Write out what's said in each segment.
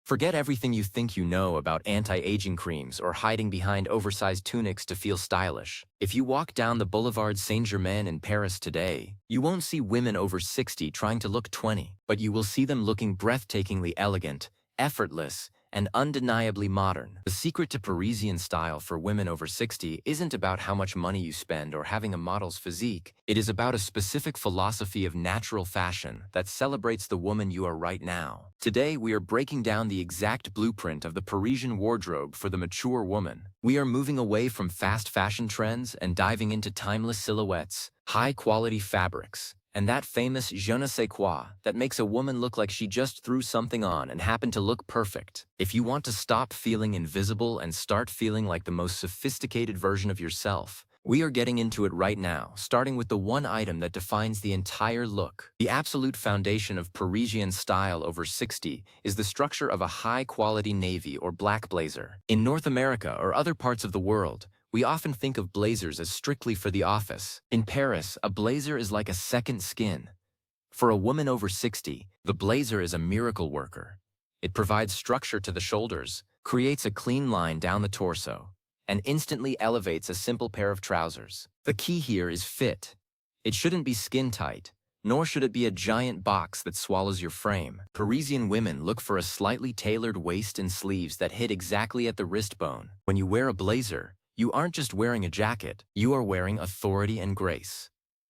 Forget everything you think you know about anti-aging creams or hiding behind oversized tunics to feel stylish. If you walk down the Boulevard Saint-Germain in Paris today, you won't see women over 60 trying to look 20, but you will see them looking breathtakingly elegant, effortless, and undeniably modern. The secret to Parisian style for women over 60 isn't about how much money you spend or having a model's physique. It is about a specific philosophy of natural fashion that celebrates the woman you are right now. Today, we are breaking down the exact blueprint of the Parisian wardrobe for the mature woman. We are moving away from fast fashion trends and diving into timeless silhouettes, high-quality fabrics, and that famous je ne sais quoi that makes a woman look like she just threw something on and happened to look perfect. If you want to stop feeling invisible and start feeling like the most sophisticated version of yourself, we are getting into it right now, starting with the one item that defines the entire look. The absolute foundation of Parisian style over 60 is the structure of a high-quality navy or black blazer. In North America or other parts of the world, we often think of blazers as strictly for the office. In Paris, a blazer is like a second skin. For a woman over 60, the blazer is a miracle worker. It provides structure to the shoulders, creates a clean line down the torso, and instantly elevates a simple pair of trousers. The key here is fit. It shouldn't be skin tight, nor should it be a giant box that swallows your frame. Parisian women look for a slightly tailored waist and sleeves that hit exactly at the wrist bone. When you wear a blazer, you aren't just wearing a jacket, you are wearing authority and grace.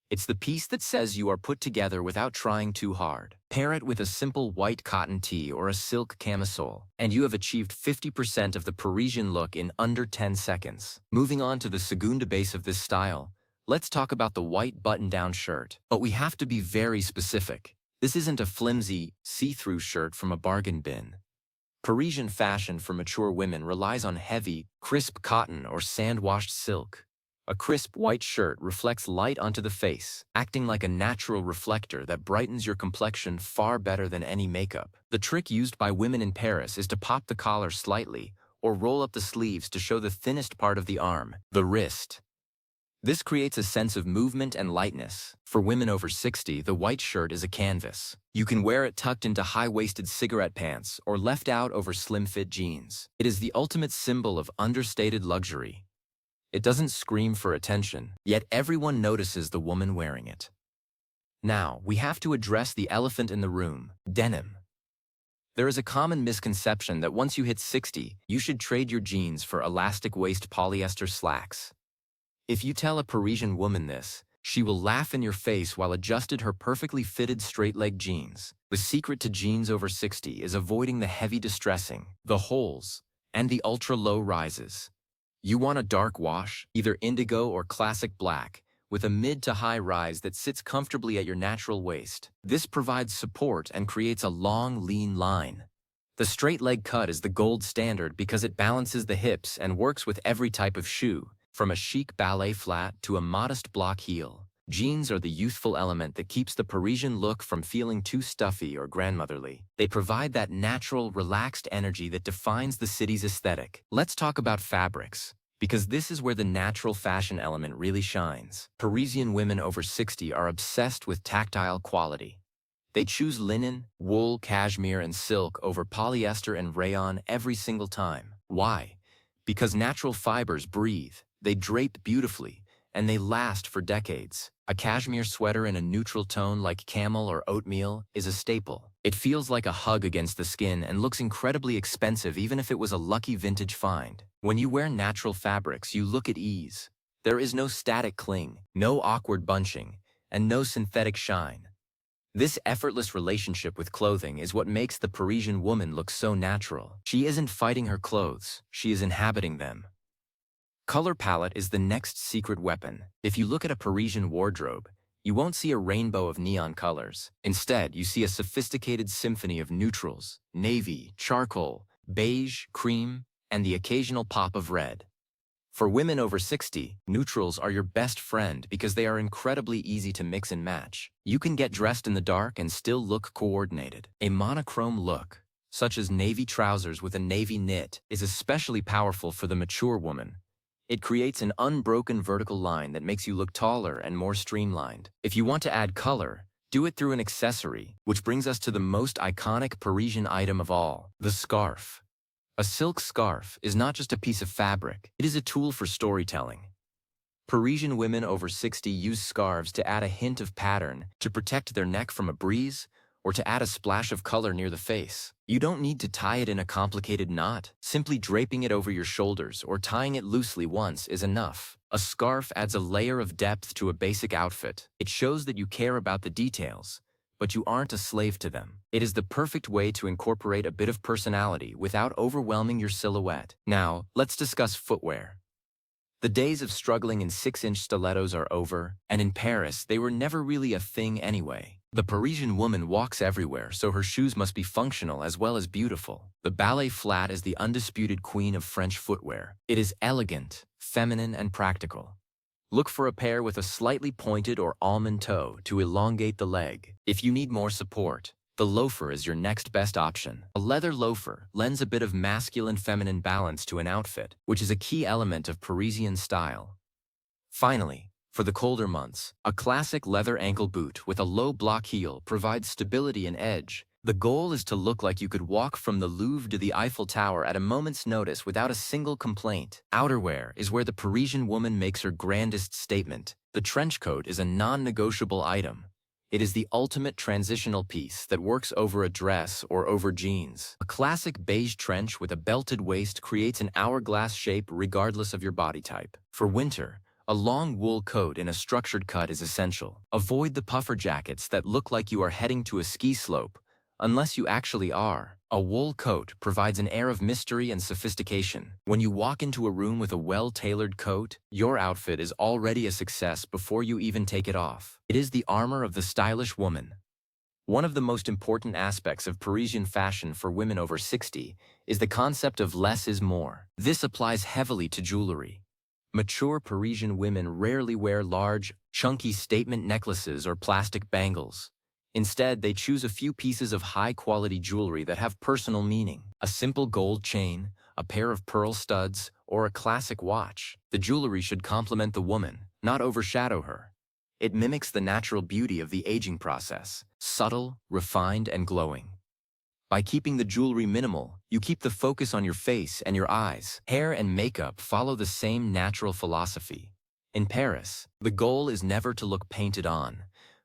It's the piece that says you are put together without trying too hard. Pair it with a simple white cotton tee or a silk camisole, and you have achieved 50% of the Parisian look in under 10 seconds. Moving on to the segunda base of this style, let's talk about the white button-down shirt. But we have to be very specific. This isn't a flimsy, see-through shirt from a bargain bin. Parisian fashion for mature women relies on heavy, crisp cotton or sand-washed silk. A crisp white shirt reflects light onto the face, acting like a natural reflector that brightens your complexion far better than any makeup. The trick used by women in Paris is to pop the collar slightly or roll up the sleeves to show the thinnest part of the arm, the wrist. This creates a sense of movement and lightness. For women over 60, the white shirt is a canvas. You can wear it tucked into high-waisted cigarette pants or left out over slim-fit jeans. It is the ultimate symbol of understated luxury. It doesn't scream for attention, yet everyone notices the woman wearing it. Now, we have to address the elephant in the room: denim. There is a common misconception that once you hit 60, you should trade your jeans for elastic-waist polyester slacks. If you tell a Parisian woman this, she will laugh in your face while adjusting her perfectly fitted straight-leg jeans. The secret to jeans over 60 is avoiding the heavy distressing, the holes, and the ultra-low rises. You want a dark wash, either indigo or classic black, with a mid to high rise that sits comfortably at your natural waist. This provides support and creates a long, lean line. The straight leg cut is the gold standard because it balances the hips and works with every type of shoe, from a chic ballet flat to a modest block heel. Jeans are the youthful element that keeps the Parisian look from feeling too stuffy or grandmotherly. They provide that natural, relaxed energy that defines the city's aesthetic. Let's talk about fabrics, because this is where the natural fashion element really shines. Parisian women over 60 are obsessed with tactile quality. They choose linen, wool, cashmere, and silk over polyester and rayon every single time. Why? Because natural fibers breathe, they drape beautifully, and they last for decades. A cashmere sweater in a neutral tone like camel or oatmeal is a staple. It feels like a hug against the skin and looks incredibly expensive even if it was a lucky vintage find. When you wear natural fabrics, you look at ease. There is no static cling, no awkward bunching, and no synthetic shine. This effortless relationship with clothing is what makes the Parisian woman look so natural. She isn't fighting her clothes, she is inhabiting them. Color palette is the next secret weapon. If you look at a Parisian wardrobe, you won't see a rainbow of neon colors. Instead, you see a sophisticated symphony of neutrals, navy, charcoal, beige, cream, and the occasional pop of red. For women over 60, neutrals are your best friend because they are incredibly easy to mix and match. You can get dressed in the dark and still look coordinated. A monochrome look, such as navy trousers with a navy knit, is especially powerful for the mature woman. It creates an unbroken vertical line that makes you look taller and more streamlined. If you want to add color, Do it through an accessory, which brings us to the most iconic Parisian item of all, the scarf. A silk scarf is not just a piece of fabric, it is a tool for storytelling. Parisian women over 60 use scarves to add a hint of pattern, to protect their neck from a breeze, or to add a splash of color near the face. You don't need to tie it in a complicated knot. Simply draping it over your shoulders or tying it loosely once is enough. A scarf adds a layer of depth to a basic outfit. It shows that you care about the details, but you aren't a slave to them. It is the perfect way to incorporate a bit of personality without overwhelming your silhouette. Now, let's discuss footwear. The days of struggling in 6-inch stilettos are over, and in Paris, they were never really a thing anyway. The Parisian woman walks everywhere, so her shoes must be functional as well as beautiful. The ballet flat is the undisputed queen of French footwear. It is elegant, feminine, and practical. Look for a pair with a slightly pointed or almond toe to elongate the leg. If you need more support, the loafer is your next best option. A leather loafer lends a bit of masculine-feminine balance to an outfit, which is a key element of Parisian style. Finally, for the colder months, a classic leather ankle boot with a low block heel provides stability and edge. The goal is to look like you could walk from the Louvre to the Eiffel Tower at a moment's notice without a single complaint. Outerwear is where the Parisian woman makes her grandest statement. The trench coat is a non-negotiable item. It is the ultimate transitional piece that works over a dress or over jeans. A classic beige trench with a belted waist creates an hourglass shape regardless of your body type. For winter, a long wool coat in a structured cut is essential. Avoid the puffer jackets that look like you are heading to a ski slope, unless you actually are. A wool coat provides an air of mystery and sophistication. When you walk into a room with a well-tailored coat, your outfit is already a success before you even take it off. It is the armor of the stylish woman. One of the most important aspects of Parisian fashion for women over 60 is the concept of less is more. This applies heavily to jewelry. Mature Parisian women rarely wear large, chunky statement necklaces or plastic bangles. Instead, they choose a few pieces of high-quality jewelry that have personal meaning. A simple gold chain, a pair of pearl studs, or a classic watch. The jewelry should complement the woman, not overshadow her. It mimics the natural beauty of the aging process, subtle, refined, and glowing. By keeping the jewelry minimal, you keep the focus on your face and your eyes. Hair and makeup follow the same natural philosophy. In Paris, the goal is never to look painted on.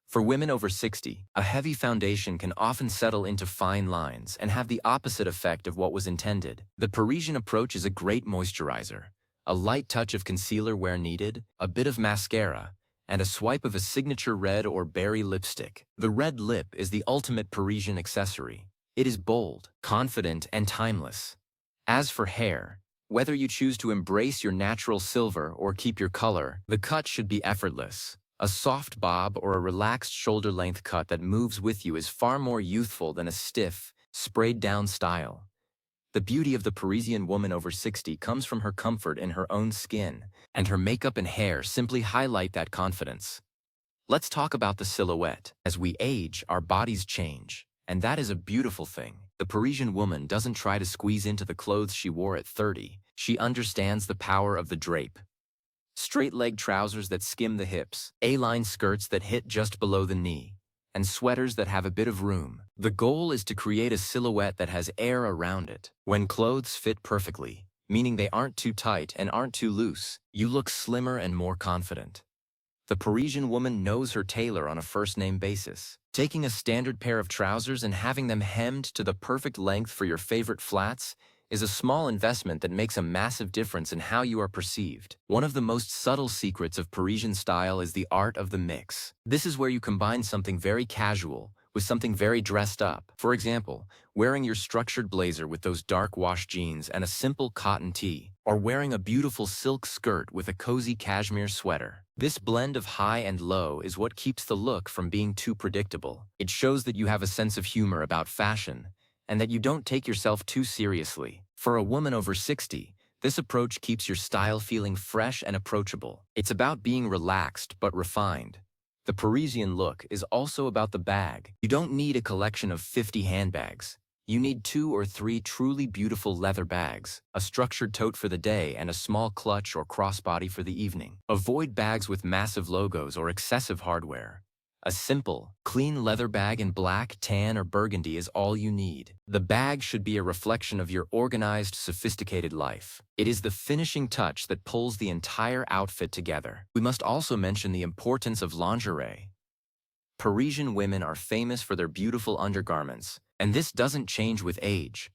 For women over 60, a heavy foundation can often settle into fine lines and have the opposite effect of what was intended. The Parisian approach is a great moisturizer. A light touch of concealer where needed, a bit of mascara, and a swipe of a signature red or berry lipstick. The red lip is the ultimate Parisian accessory. It is bold, confident, and timeless. As for hair, whether you choose to embrace your natural silver or keep your color, the cut should be effortless. A soft bob or a relaxed shoulder-length cut that moves with you is far more youthful than a stiff, sprayed-down style. The beauty of the Parisian woman over 60 comes from her comfort in her own skin, and her makeup and hair simply highlight that confidence. Let's talk about the silhouette. As we age, our bodies change, and that is a beautiful thing. The Parisian woman doesn't try to squeeze into the clothes she wore at 30. She understands the power of the drape. Straight-leg trousers that skim the hips, A-line skirts that hit just below the knee, and sweaters that have a bit of room. The goal is to create a silhouette that has air around it. When clothes fit perfectly, meaning they aren't too tight and aren't too loose, you look slimmer and more confident. The Parisian woman knows her tailor on a first-name basis. Taking a standard pair of trousers and having them hemmed to the perfect length for your favorite flats is a small investment that makes a massive difference in how you are perceived. One of the most subtle secrets of Parisian style is the art of the mix. This is where you combine something very casual with something very dressed up. For example, wearing your structured blazer with those dark wash jeans and a simple cotton tee, or wearing a beautiful silk skirt with a cozy cashmere sweater. This blend of high and low is what keeps the look from being too predictable. It shows that you have a sense of humor about fashion, and that you don't take yourself too seriously. For a woman over 60, this approach keeps your style feeling fresh and approachable. It's about being relaxed but refined. The Parisian look is also about the bag. You don't need a collection of 50 handbags. You need 2 or 3 truly beautiful leather bags, a structured tote for the day, and a small clutch or crossbody for the evening. Avoid bags with massive logos or excessive hardware. A simple, clean leather bag in black, tan, or burgundy is all you need. The bag should be a reflection of your organized, sophisticated life. It is the finishing touch that pulls the entire outfit together. We must also mention the importance of lingerie. Parisian women are famous for their beautiful undergarments, and this doesn't change with age.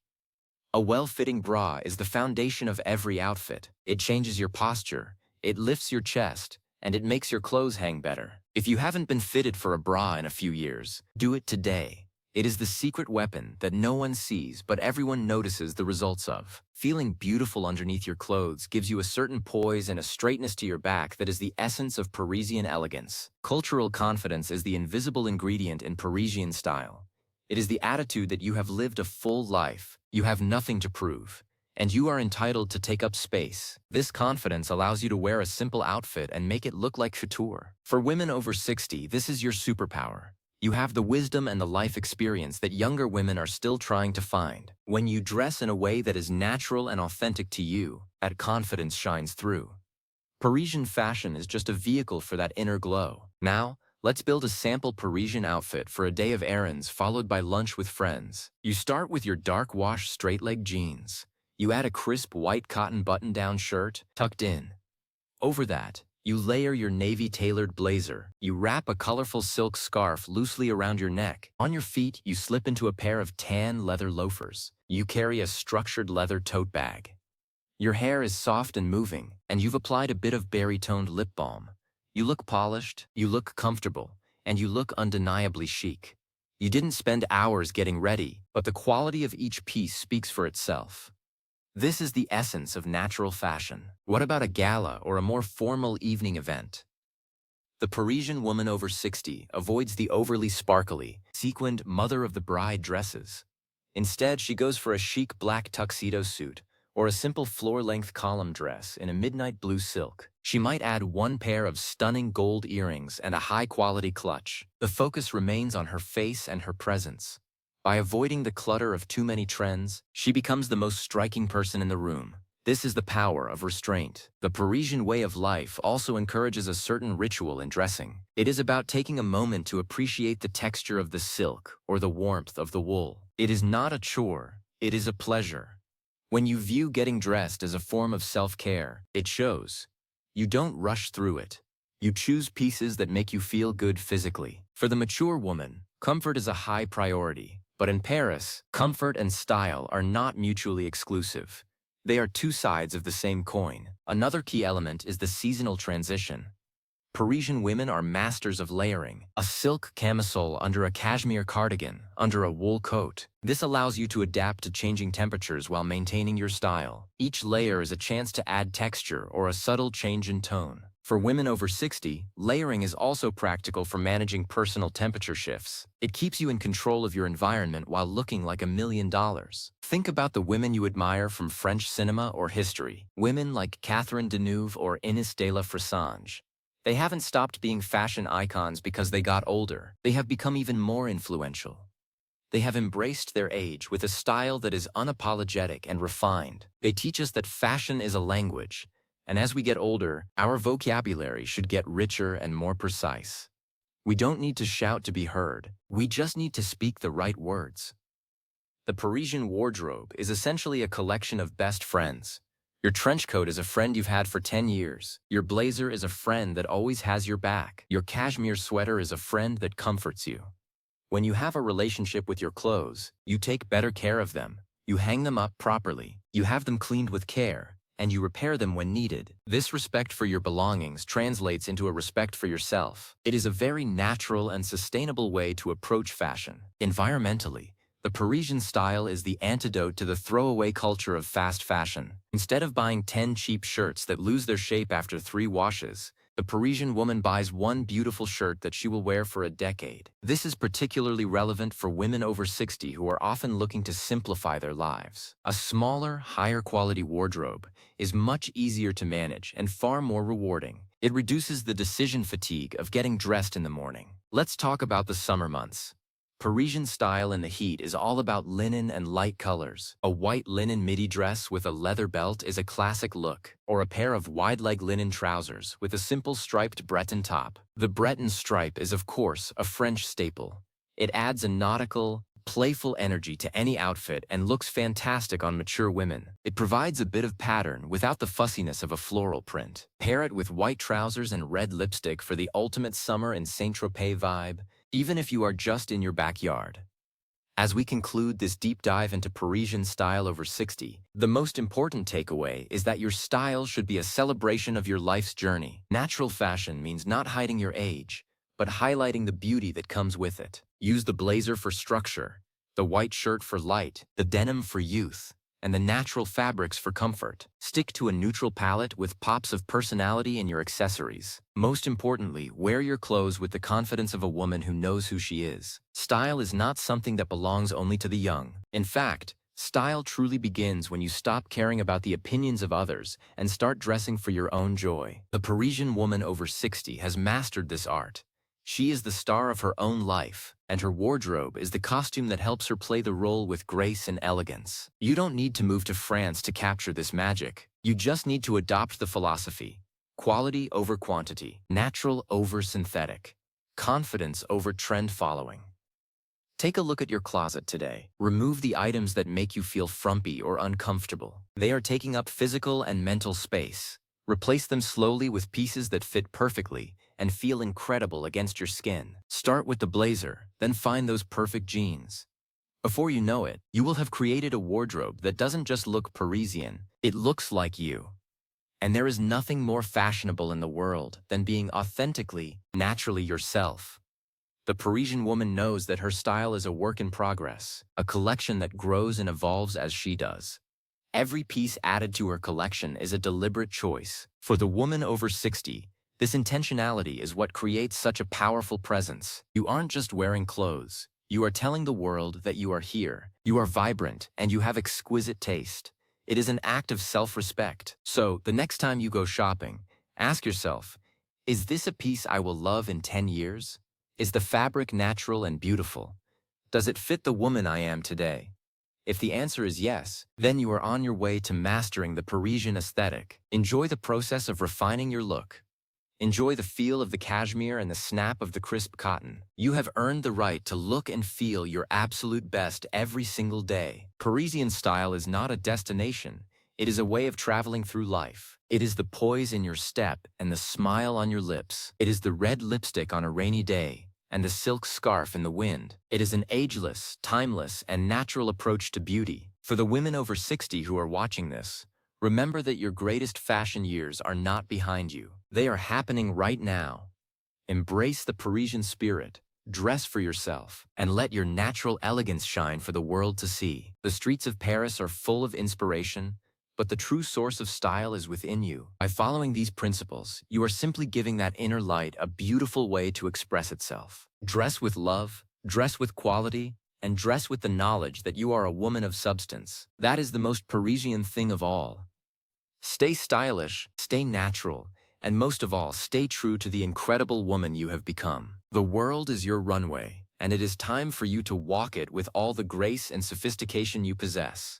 A well-fitting bra is the foundation of every outfit. It changes your posture, it lifts your chest, and it makes your clothes hang better. If you haven't been fitted for a bra in a few years, do it today. It is the secret weapon that no one sees but everyone notices the results of. Feeling beautiful underneath your clothes gives you a certain poise and a straightness to your back that is the essence of Parisian elegance. Cultural confidence is the invisible ingredient in Parisian style. It is the attitude that you have lived a full life, you have nothing to prove, and you are entitled to take up space. This confidence allows you to wear a simple outfit and make it look like couture. For women over 60, this is your superpower. You have the wisdom and the life experience that younger women are still trying to find. When you dress in a way that is natural and authentic to you, that confidence shines through. Parisian fashion is just a vehicle for that inner glow. Now, let's build a sample Parisian outfit for a day of errands followed by lunch with friends. You start with your dark wash straight-leg jeans. You add a crisp white cotton button-down shirt tucked in. Over that, you layer your navy tailored blazer. You wrap a colorful silk scarf loosely around your neck. On your feet, you slip into a pair of tan leather loafers. You carry a structured leather tote bag. Your hair is soft and moving, and you've applied a bit of berry-toned lip balm. You look polished, you look comfortable, and you look undeniably chic. You didn't spend hours getting ready, but the quality of each piece speaks for itself. This is the essence of natural fashion. What about a gala or a more formal evening event? The Parisian woman over 60 avoids the overly sparkly, sequined mother-of-the-bride dresses. Instead, she goes for a chic black tuxedo suit or a simple floor-length column dress in a midnight blue silk. She might add one pair of stunning gold earrings and a high-quality clutch. The focus remains on her face and her presence. By avoiding the clutter of too many trends, she becomes the most striking person in the room. This is the power of restraint. The Parisian way of life also encourages a certain ritual in dressing. It is about taking a moment to appreciate the texture of the silk or the warmth of the wool. It is not a chore, it is a pleasure. When you view getting dressed as a form of self-care, it shows. You don't rush through it. You choose pieces that make you feel good physically. For the mature woman, comfort is a high priority. But in Paris, comfort and style are not mutually exclusive. They are two sides of the same coin. Another key element is the seasonal transition. Parisian women are masters of layering. A silk camisole under a cashmere cardigan, under a wool coat. This allows you to adapt to changing temperatures while maintaining your style. Each layer is a chance to add texture or a subtle change in tone. For women over 60, layering is also practical for managing personal temperature shifts. It keeps you in control of your environment while looking like $1 million. Think about the women you admire from French cinema or history. Women like Catherine Deneuve or Inès de la Fressange. They haven't stopped being fashion icons because they got older. They have become even more influential. They have embraced their age with a style that is unapologetic and refined. They teach us that fashion is a language. And as we get older, our vocabulary should get richer and more precise. We don't need to shout to be heard. We just need to speak the right words. The Parisian wardrobe is essentially a collection of best friends. Your trench coat is a friend you've had for 10 years. Your blazer is a friend that always has your back. Your cashmere sweater is a friend that comforts you. When you have a relationship with your clothes, you take better care of them. You hang them up properly. You have them cleaned with care. And you repair them when needed. This respect for your belongings translates into a respect for yourself. It is a very natural and sustainable way to approach fashion. Environmentally, the Parisian style is the antidote to the throwaway culture of fast fashion. Instead of buying 10 cheap shirts that lose their shape after 3 washes, the Parisian woman buys one beautiful shirt that she will wear for a decade. This is particularly relevant for women over 60 who are often looking to simplify their lives. A smaller, higher quality wardrobe is much easier to manage and far more rewarding. It reduces the decision fatigue of getting dressed in the morning. Let's talk about the summer months. Parisian style in the heat is all about linen and light colors. A white linen midi dress with a leather belt is a classic look, or a pair of wide-leg linen trousers with a simple striped Breton top. The Breton stripe is, of course, a French staple. It adds a nautical, playful energy to any outfit and looks fantastic on mature women. It provides a bit of pattern without the fussiness of a floral print. Pair it with white trousers and red lipstick for the ultimate summer in Saint-Tropez vibe, even if you are just in your backyard. As we conclude this deep dive into Parisian style over 60, the most important takeaway is that your style should be a celebration of your life's journey. Natural fashion means not hiding your age, but highlighting the beauty that comes with it. Use the blazer for structure, the white shirt for light, the denim for youth, and the natural fabrics for comfort. Stick to a neutral palette with pops of personality in your accessories. Most importantly, wear your clothes with the confidence of a woman who knows who she is. Style is not something that belongs only to the young. In fact, style truly begins when you stop caring about the opinions of others and start dressing for your own joy. The Parisian woman over 60 has mastered this art. She is the star of her own life, and her wardrobe is the costume that helps her play the role with grace and elegance. You don't need to move to France to capture this magic. You just need to adopt the philosophy: quality over quantity, natural over synthetic, confidence over trend following. Take a look at your closet today. Remove the items that make you feel frumpy or uncomfortable. They are taking up physical and mental space. Replace them slowly with pieces that fit perfectly and feel incredible against your skin. Start with the blazer, then find those perfect jeans. Before you know it, you will have created a wardrobe that doesn't just look Parisian, it looks like you. And there is nothing more fashionable in the world than being authentically, naturally yourself. The Parisian woman knows that her style is a work in progress, a collection that grows and evolves as she does. Every piece added to her collection is a deliberate choice. For the woman over 60, this intentionality is what creates such a powerful presence. You aren't just wearing clothes. You are telling the world that you are here. You are vibrant, and you have exquisite taste. It is an act of self-respect. So, the next time you go shopping, ask yourself, is this a piece I will love in 10 years? Is the fabric natural and beautiful? Does it fit the woman I am today? If the answer is yes, then you are on your way to mastering the Parisian aesthetic. Enjoy the process of refining your look. Enjoy the feel of the cashmere and the snap of the crisp cotton. You have earned the right to look and feel your absolute best every single day. Parisian style is not a destination. It is a way of traveling through life. It is the poise in your step and the smile on your lips. It is the red lipstick on a rainy day and the silk scarf in the wind. It is an ageless, timeless, and natural approach to beauty. For the women over 60 who are watching this, remember that your greatest fashion years are not behind you. They are happening right now. Embrace the Parisian spirit, dress for yourself, and let your natural elegance shine for the world to see. The streets of Paris are full of inspiration, but the true source of style is within you. By following these principles, you are simply giving that inner light a beautiful way to express itself. Dress with love, dress with quality, and dress with the knowledge that you are a woman of substance. That is the most Parisian thing of all. Stay stylish, stay natural, and most of all, stay true to the incredible woman you have become. The world is your runway, and it is time for you to walk it with all the grace and sophistication you possess.